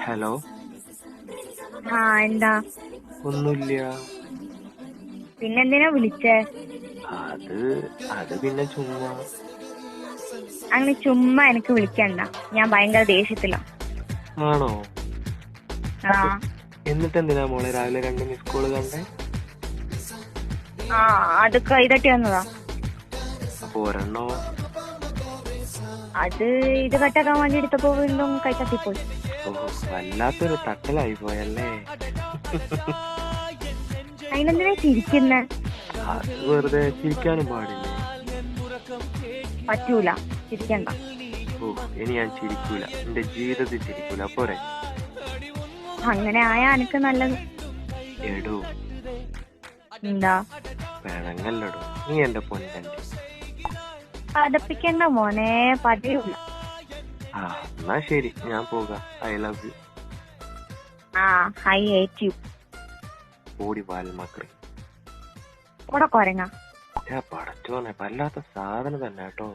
Hello. എന്താ? ഒന്നുമില്ല. പിന്നെന്തിനാ വിളിച്ചേ? അത് അത് പിന്നെ ചുമ്മാ. അങ്ങനെ ചുമ്മാ എനിക്ക് വിളിക്കണ്ട, ഞാൻ ഭയങ്കര ദേഷ്യത്തിലാ. ആണോ? ആ എന്നിട്ട് എന്തിനാ മോളെ രാവിലെ 2 മിസ് കോള് കണ്ടേ? അത് കൈതട്ടി വന്നതാ. അപ്പൊ ഒരെണ്ണോ? അത് ഇത് കട്ടാക്കാൻ വേണ്ടി എടുത്തപ്പോ വീണ്ടും കൈ തട്ടിപ്പോയി. ഓഹോ, വല്ലാത്തൊരു തട്ടലായി പോയല്ലേ. അതിനെന്തിനാ ചിരിക്കുന്നെ? അത് വെറുതെ ചിരിക്കാനും പാടില്ലേ. പറ്റൂല, ചിരിക്കണ്ട. ഓ, ഇനി ഞാൻ ചിരിക്കൂല, എന്റെ ജീവിതത്തിൽ ചിരിക്കൂല. പോരെ? അങ്ങനെ ആയാ എനിക്ക് നല്ലത്. എടോ, എന്താ? പിണങ്ങല്ലടോ, നീ എന്റെ പൊന്നണ്ടി. പതപ്പിക്കണ്ട മോനെ, പതിയൂല. എന്നാ ശരി, ഞാൻ പോകാം. I love you. I hate you. ഓടി വാൽമക്കളെ. കൂടെ കൊരങ്ങ. പടച്ചോനെ, വല്ലാത്ത സാധനം തന്നെ കേട്ടോ.